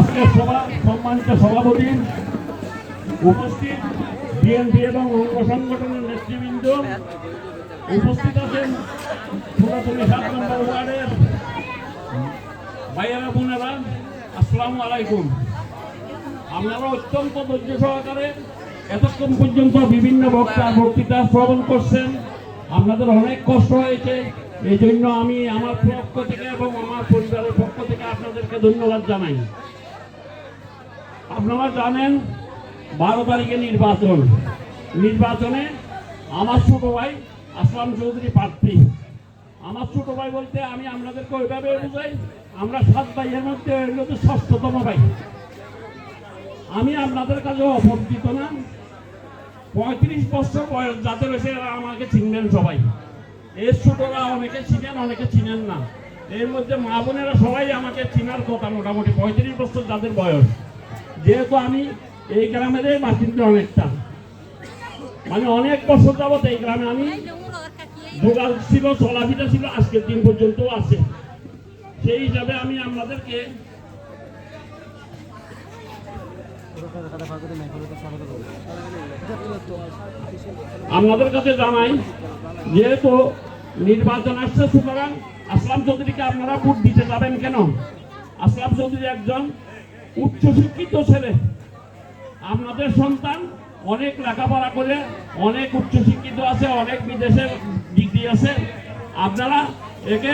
আজকের সভা সম্মানিত সভাপতি, উপস্থিত বিএনপি এবং অঙ্গ সংগঠনের নেতৃবৃন্দ, উপস্থিত আছেন পুরাতনী 7 নম্বর ওয়ার্ডের ভাইয়েরা বোনেরা, আসসালামু আলাইকুম। আপনারা অত্যন্ত ধৈর্য সহকারে এতক্ষণ পর্যন্ত বিভিন্ন বক্তৃতা শ্রবণ করছেন। আপনাদের অনেক কষ্ট হয়েছে, এই জন্য আমি আমার পক্ষ থেকে এবং আমার পরিবারের পক্ষ থেকে আপনাদেরকে ধন্যবাদ জানাই। আপনারা জানেন 12 তারিখে নির্বাচনে আমার ছোট ভাই আসলাম চৌধুরী প্রার্থী। আমার ছোট ভাই বলতে আমি আপনাদেরকে ওইভাবে বুঝাই, আমরা 7 ভাইয়ের মধ্যে হলো 6ষ্ঠতম ভাই। আমি আপনাদের কাছে অপরিচিত না। 35 বছর বয়স যাদের হয়েছে আমাকে চিনবেন সবাই। এর ছোটরা অনেকে চিনেন, অনেকে চিনেন না। এর মধ্যে মা বোনেরা সবাই আমাকে চিনার কথা, মোটামুটি 35 বছর যাদের বয়স। যেহেতু আমি এই গ্রামের বাসিন্দা অনেকটা, মানে অনেক বছর যাবত এই গ্রামে আমি যোগাযোগ ছিল, চলাফেরা ছিল, আজকের দিন পর্যন্ত আছে। সেই হিসাবে আমি আপনাদের কাছে জানাই, যেহেতু নির্বাচন আসছে, সুতরাং আসলাম চৌধুরীকে আপনারা ভোট দিতে যাবেন কেন? আসলাম চৌধুরী একজন উচ্চশিক্ষিত ছেলে। আপনাদের সন্তান অনেক লেখাপড়া করে অনেক উচ্চশিক্ষিত আছে, অনেক বিদেশের ডিগ্রি আছে। আপনারা একে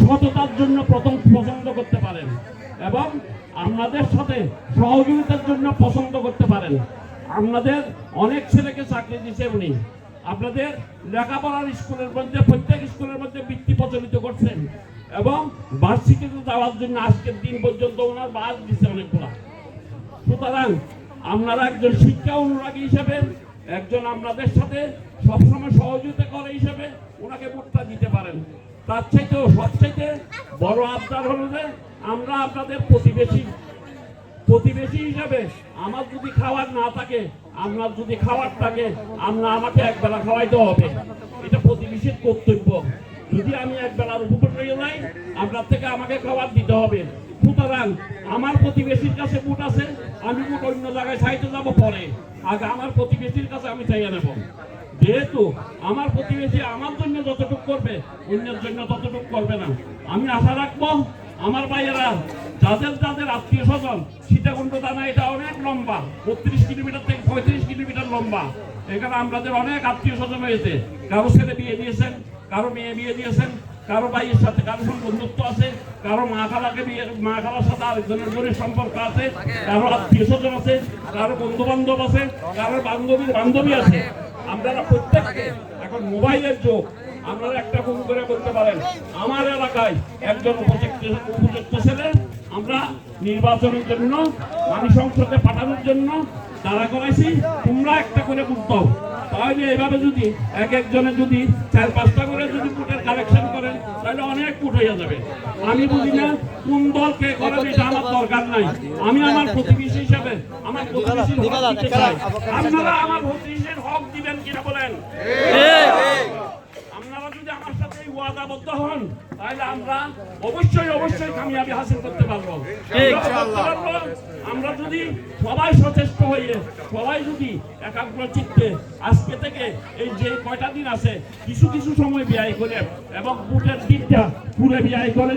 সততার জন্য প্রথম পছন্দ করতে পারেন এবং আপনাদের সাথে সহযোগিতার জন্য পছন্দ করতে পারেন। আপনাদের অনেক ছেলেকে চাকরি দিচ্ছে উনি। আপনাদের লেখাপড়ার স্কুলের মধ্যে, প্রত্যেক স্কুলের মধ্যে বৃত্তি প্রচলিত করছেন এবং ভার্সিটিতে যাওয়ার জন্য আজকের দিন পর্যন্ত ওনার বাস দিচ্ছে অনেকগুলা। সুতরাং আপনারা একজন শিক্ষা অনুরাগী হিসেবে, একজন আপনাদের সাথে সবসময় সহযোগিতা করে হিসেবে ওনাকে ভোটটা দিতে পারেন। তার চাইতেও সবচাইতে বড় আবদার হলো যে আমরা আপনাদের প্রতিবেশী হিসাবে আমার যদি খাবার না থাকে, আপনার যদি খাবার থাকে, আমাকে একবেলা খাওয়াইতে হবে। এটা প্রতিবেশীর কর্তব্য। যদি আমি একবেলার উপর হয়ে যাই, আপনার থেকে আমাকে খাবার দিতে হবে। সুতরাং আমার প্রতিবেশীর কাছে ভোট আছে, আমি ভোট অন্য জায়গায় চাইতে যাব পরে, আগে আমার প্রতিবেশীর কাছে আমি চাইয়ে নেব। যেহেতু আমার প্রতিবেশী আমার জন্য যতটুকু করবে, অন্যের জন্য ততটুকু করবে না। আমি আশা রাখবো আমার ভাইয়েরা, যাদের আত্মীয় স্বজন, সীতাকুণ্ড থানা এটা অনেক লম্বা, 32 কিলোমিটার থেকে 35 কিলোমিটার লম্বা। এখানে আমাদের অনেক আত্মীয় স্বজন হয়েছে। কারো ছেলে বিয়ে দিয়েছেন, কারো মেয়ে বিয়ে দিয়েছেন, কারো ভাইয়ের সাথে কারো বন্ধুত্ব আছে, কারো মা খালার সাথে আরেকজনের বোনের সম্পর্ক আছে, কারো আত্মীয় স্বজন আছে, কারো বন্ধু বান্ধব আছে, কারো বান্ধবী আছে। আপনারা প্রত্যেককে, এখন মোবাইলের যুগ, আপনারা একটা ফোন করে বলতে পারেন আমার এলাকায় একজন উপযুক্ত ছেলে আমরা নির্বাচনের জন্য, আমি সংসদে পাঠানোর জন্য দাঁড়া করাইছি, তোমরা একটা করে ভোট দাও। তাহলে এইভাবে যদি একজনে যদি 4-5টা করে যদি ভোটের কালেকশন করেন, তাহলে অনেক ভোট হয়ে যাবে। আমি বুঝি না কোন দল কে করে, এটা আমার দরকার নাই। আমি আমার প্রতিবেশী হিসাবে আমার প্রতিবেশীর হক দিতে চাই। আপনারা আমার প্রতিবেশীর হক দিবেন কিনা বলেন? আপনারা যদি আমার সাথে ওয়াদাবদ্ধ হন, তাহলে আমরা অবশ্যই কামিয়াবি হাসিল করতে পারবো। আমরা যদি সবাই সচেষ্ট হয়ে, সবাই যদি একাগ্র চিত্তে আজকে থেকে এই যে কয়টা দিন আছে কিছু সময় ব্যয় করে এবং ভোটের দিনটা পুরো ব্যয় করে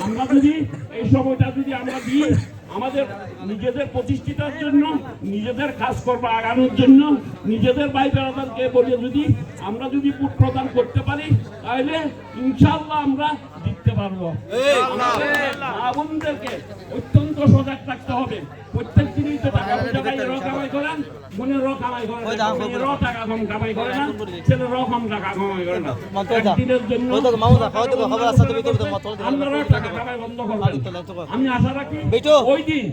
আমরা যদি এই সময়টা যদি আমরা দিই আমাদের নিজেদের প্রতিষ্ঠিতার জন্য, নিজেদের কাজকর্ম আগানোর জন্য, নিজেদের ভাই বেড়াদারকে বলে আমরা যদি ভোট প্রদান করতে পারি, তাহলে ইনশাআল্লাহ আমরা জিততে পারবো। মা বোনদেরকে অত্যন্ত সজাগ থাকতে হবে। প্রত্যেক দিনই তো টাকা কামাই করেন, বোনের কামাই করেন, মেয়েরও টাকা কম কামাই করে না, ছেলের কম টাকা কামাই করে না। একদিনের জন্য আপনারা টাকা কামাই বন্ধ করবেন। আমি আশা রাখি ওই দিন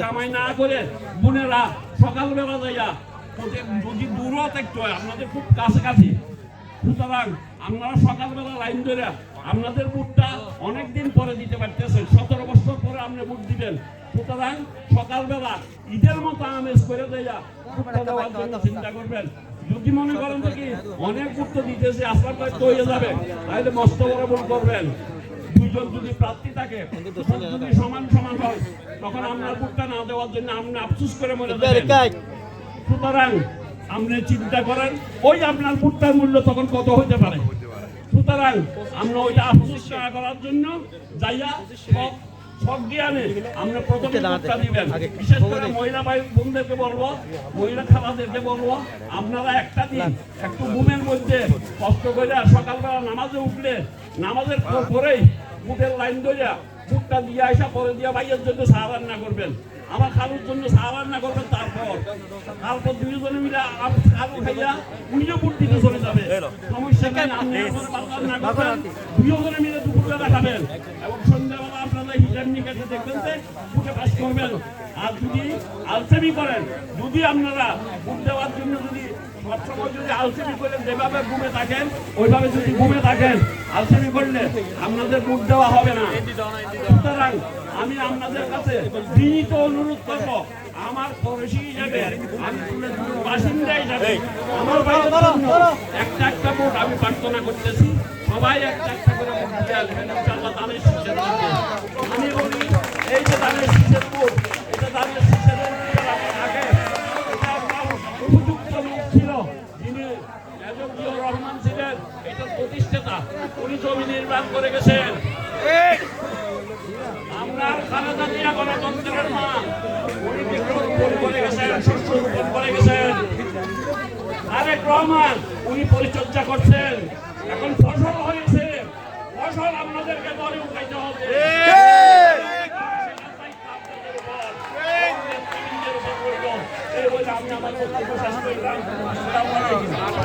কামাই না করে বোনেরা সকালবেলা যাইয়া, যদি দূরও থাকতে হয় আপনাদের খুব কাছাকাছি, সুতরাং আপনারা সকালবেলা লাইন ধরে আপনাদের ভোটটা অনেকদিন পরে দিতে পারতেছেন। 17 বছর পরে আপনি ভোট দিবেন। সুতরাং সকালবেলা ঈদের মতো আমেজ করে দেয়া ভোটটা দেওয়ার জন্য চিন্তা করবেন। যদি মনে করেন কি অনেক ভোট তো দিতেছে, আসলাম তো হয়ে যাবে, তাহলে মস্ত বড় ভুল করবেন। দুজন যদি প্রার্থী থাকে যদি সমান সমান হয় তখন আপনার ভোটটা না দেওয়ার জন্য আপনি আফসোস করে মনে দেবেন। সুতরাং আপনি চিন্তা করেন ওই আপনার ভোটটার মূল্য তখন কত হতে পারে। সুতরাং আমরা ওইটা আফসোস না করার জন্য যাইয়া সব জ্ঞানে আমরা প্রথমে ভোটটা দিবেন। বিশেষ করে মহিলা ভাই বোনদেরকে বলবো, মহিলা খালাদেরকে বলবো, আপনারা একটা দিন একটু ঘুমের মধ্যে কষ্ট করে সকালবেলা নামাজে উঠলে নামাজের পরেই ভোটের লাইন ধরিয়া ভোটটা দিয়ে আসা পরে দিয়া ভাইয়ের জন্য চা রান্না করবেন, আমার খালুর জন্য চা রান্না করবেন। তারপর দুইজনে মিলে খালু খাইয়া উনিও ভোট দিতে চলে যাবে, সমস্যা নেই। আপনি রান্না করবেন, দুইজনে মিলে দুপুরবেলা খাবেন এবং সন্ধ্যাবেলা আপনারা হিসাব নিকাশে দেখবেন যে ভোটে পাস করবেন। আর যদি আলসেমি করেন, যদি আপনারা ভোট দেওয়ার জন্য যদি সবসময় যদি আলসেমি করে যেভাবে ঘুমে থাকেন ওইভাবে যদি ঘুমে থাকেন, আলসেমি করলে আপনাদের ভোট দেওয়া হবে না। সুতরাং আমি আপনাদের কাছে বিনীত অনুরোধ করব, আমার পড়োশী হিসাবে আমি বাসিন্দা হিসাবে আমার ভাইয়ের জন্য একটা ভোট আমি প্রার্থনা করতেছি। সবাই একটা করে ভোট দিয়ে আসবেন ইনশাআল্লাহ ধানের শীষের মধ্যে। আমি বলি এই যে ধানের শীষের ভোট, এটা ধানের শীষের আগে এটা একটা উপযুক্ত লোক ছিল যিনি জিয়াউর রহমান ছিলেন, এটার প্রতিষ্ঠাতা, উনি জমি নির্মাণ করে গেছেন। আমরা খালেদা জিয়া গণতন্ত্রের মা, উনি বৃক্ষরোপণ করে গেছেন, শস্য রোপণ করে গেছেন। তারেক রহমান উনি পরিচর্যা করছেন, এখন ফসল হয়েছে, ফসল আপনাদেরকে ঘরে উঠাইতে হবে। এই বলে আমি আমার বক্তব্য শেষ করলাম। আসসালামু আলাইকুম।